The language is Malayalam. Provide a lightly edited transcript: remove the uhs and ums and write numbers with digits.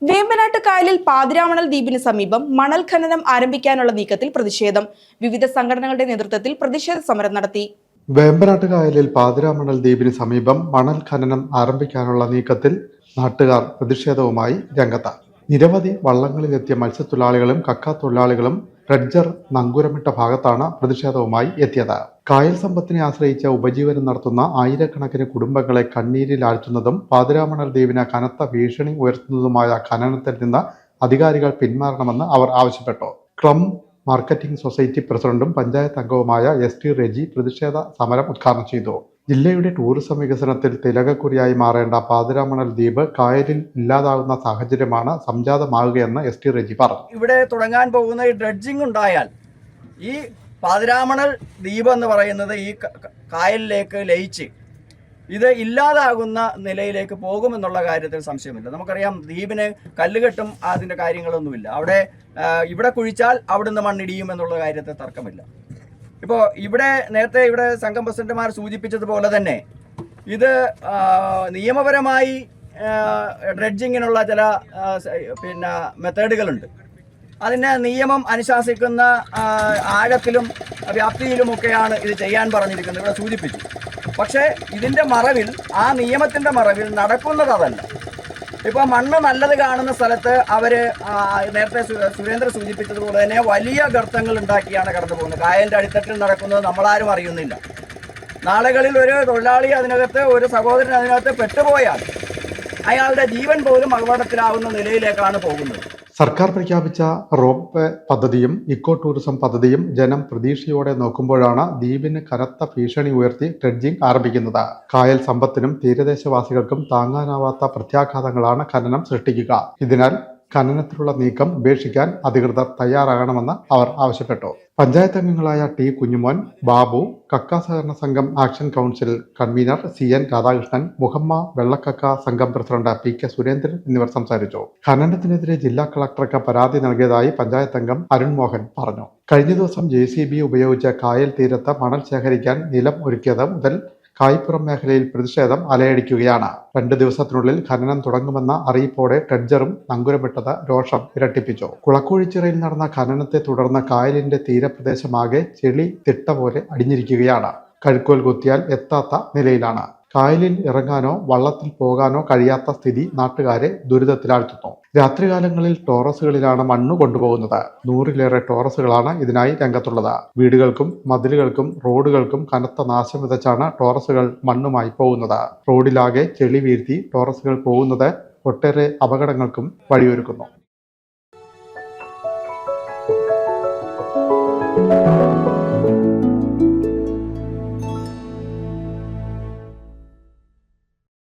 വേമ്പനാട്ട് കായലിൽ പാതിരാമണൽ ദ്വീപിന് സമീപം മണൽ ഖനനം ആരംഭിക്കാനുള്ള നീക്കത്തിൽ പ്രതിഷേധം. വിവിധ സംഘടനകളുടെ നേതൃത്വത്തിൽ പ്രതിഷേധ സമരം നടത്തി. വേമ്പനാട്ട് കായലിൽ പാതിരാമണൽ ദ്വീപിന് സമീപം മണൽ ഖനനം ആരംഭിക്കാനുള്ള നീക്കത്തിൽ നാട്ടുകാർ പ്രതിഷേധവുമായി രംഗത്ത്. നിരവധി വള്ളങ്ങളിലെത്തിയ മത്സ്യത്തൊഴിലാളികളും കക്കാത്തൊഴിലാളികളും ഡ്രഡ്ജർ നങ്കൂരമിട്ട ഭാഗത്താണ് പ്രതിഷേധവുമായി എത്തിയത്. കായൽ സമ്പത്തിനെ ആശ്രയിച്ച ഉപജീവനം നടത്തുന്ന ആയിരക്കണക്കിന് കുടുംബങ്ങളെ കണ്ണീരിലാഴ്ത്തുന്നതും പാതിരാമണൽ ദ്വീപിന് കനത്ത ഭീഷണി ഉയർത്തുന്നതുമായ ഖനനത്തിൽ നിന്ന് അധികാരികൾ പിന്മാറണമെന്ന് അവർ ആവശ്യപ്പെട്ടു. ക്ലം മാർക്കറ്റിംഗ് സൊസൈറ്റി പ്രസിഡന്റും പഞ്ചായത്ത് അംഗവുമായ ST റെജി പ്രതിഷേധ സമരം ഉദ്ഘാടനം ചെയ്തു. ജില്ലയുടെ ടൂറിസം വികസനത്തിൽ തിലകക്കുറിയായി മാറേണ്ട പാതിരാമണൽ ദ്വീപ് കായലിൽ ഇല്ലാതാകുന്ന സാഹചര്യമാണ് സംജാതമാകുകയെന്ന് ST റെജി പറഞ്ഞു. ഇവിടെ തുടങ്ങാൻ പോകുന്ന ഈ ഡ്രഡ്ജിംഗ് ഉണ്ടായാൽ ഈ പാതിരാമണൽ ദ്വീപ് എന്ന് പറയുന്നത് ഈ കായലിലേക്ക് ലയിച്ച് ഇത് ഇല്ലാതാകുന്ന നിലയിലേക്ക് പോകുമെന്നുള്ള കാര്യത്തിൽ സംശയമില്ല. നമുക്കറിയാം, ദ്വീപിന് കല്ലുകെട്ടും അതിൻ്റെ കാര്യങ്ങളൊന്നുമില്ല. ഇവിടെ കുഴിച്ചാൽ അവിടുന്ന് മണ്ണിടിയും എന്നുള്ള കാര്യത്തിൽ തർക്കമില്ല. ഇപ്പോൾ നേരത്തെ ഇവിടെ സംഘം പ്രസിഡന്റുമാർ സൂചിപ്പിച്ചതുപോലെ തന്നെ ഇത് നിയമപരമായി ഡ്രഡ്ജിങ്ങിനുള്ള ചില മെത്തേഡുകളുണ്ട്. അതിന് നിയമം അനുശാസിക്കുന്ന ആഴത്തിലും വ്യാപ്തിയിലുമൊക്കെയാണ് ഇത് ചെയ്യാൻ പറഞ്ഞിരിക്കുന്നത്, ഇവിടെ സൂചിപ്പിച്ചു. പക്ഷേ ഇതിൻ്റെ മറവിൽ, ആ നിയമത്തിൻ്റെ മറവിൽ നടക്കുന്നത് അതല്ല. ഇപ്പോൾ മണ്ണ് നല്ലത് കാണുന്ന സ്ഥലത്ത് അവർ നേരത്തെ സുരേന്ദ്രൻ സൂചിപ്പിച്ചതുപോലെ തന്നെ വലിയ ഗർത്തങ്ങൾ ഉണ്ടാക്കിയാണ് കടന്നു പോകുന്നത്. കായലിൻ്റെ അടിത്തട്ടിൽ നടക്കുന്നത് നമ്മളാരും അറിയുന്നില്ല. നാളുകളിൽ ഒരു തൊഴിലാളി അതിനകത്ത്, ഒരു സഹോദരൻ അതിനകത്ത് പെട്ടുപോയാൽ അയാളുടെ ജീവൻ പോലും അപകടത്തിലാവുന്ന നിലയിലേക്കാണ് പോകുന്നത്. സർക്കാർ പ്രഖ്യാപിച്ച റോപ്പ് പദ്ധതിയും ഇക്കോ ടൂറിസം പദ്ധതിയും ജനം പ്രതീക്ഷയോടെ നോക്കുമ്പോഴാണ് ദ്വീപിന് കനത്ത ഭീഷണി ഉയർത്തി ഡ്രഡ്ജിംഗ് ആരംഭിക്കുന്നത്. കായൽ സമ്പത്തിനും തീരദേശവാസികൾക്കും താങ്ങാനാവാത്ത പ്രത്യാഘാതങ്ങളാണ് ഖനനം സൃഷ്ടിക്കുക. ഇതിനാൽ ഖനനത്തിലുള്ള നീക്കം ഉപേക്ഷിക്കാൻ അധികൃതർ തയ്യാറാകണമെന്ന് അവർ ആവശ്യപ്പെട്ടു. പഞ്ചായത്ത് അംഗങ്ങളായ T കുഞ്ഞുമോൻ, ബാബു, കക്ക സഹകരണ സംഘം action council convener CN Radhakrishnan, Muhamma വെള്ളക്കക്ക സംഘം പ്രസിഡന്റ് PK സുരേന്ദ്രൻ എന്നിവർ സംസാരിച്ചു. ഖനനത്തിനെതിരെ ജില്ലാ കളക്ടർക്ക് പരാതി നൽകിയതായി പഞ്ചായത്ത് അംഗം അരുൺ മോഹൻ പറഞ്ഞു. കഴിഞ്ഞ ദിവസം JCB ഉപയോഗിച്ച് കായൽ തീരത്ത് മണൽ ശേഖരിക്കാൻ നിലം ഒരുക്കിയത് മുതൽ കായ്പുറം മേഖലയിൽ പ്രതിഷേധം അലയടിക്കുകയാണ്. 2 ദിവസത്തിനുള്ളിൽ ഖനനം തുടങ്ങുമെന്ന അറിയിപ്പോടെ ഡ്രഡ്ജറും നങ്കൂരമിട്ടത് രോഷം ഇരട്ടിപ്പിച്ചു. കുളക്കോഴിച്ചിറയിൽ നടന്ന ഖനനത്തെ തുടർന്ന് കായലിന്റെ തീരപ്രദേശമാകെ ചെളി തിട്ട പോലെ അടിഞ്ഞിരിക്കുകയാണ്. കഴുക്കോൽ കുത്തിയാൽ എത്താത്ത നിലയിലാണ്. കായലിൽ ഇറങ്ങാനോ വള്ളത്തിൽ പോകാനോ കഴിയാത്ത സ്ഥിതി നാട്ടുകാരെ ദുരിതത്തിലാഴ്ത്തുന്നു. രാത്രികാലങ്ങളിൽ ടോറസുകളിലാണ് മണ്ണ് കൊണ്ടുപോകുന്നത്. 100-ലേറെ ടോറസുകളാണ് ഇതിനായി രംഗത്തുള്ളത്. വീടുകൾക്കും മതിലുകൾക്കും റോഡുകൾക്കും കനത്ത നാശം വിതച്ചാണ് ടോറസുകൾ മണ്ണുമായി പോകുന്നത്. റോഡിലാകെ ചെളി വീഴ്ത്തി ടോറസുകൾ പോകുന്നത് ഒട്ടേറെ അപകടങ്ങൾക്കും വഴിയൊരുക്കുന്നു.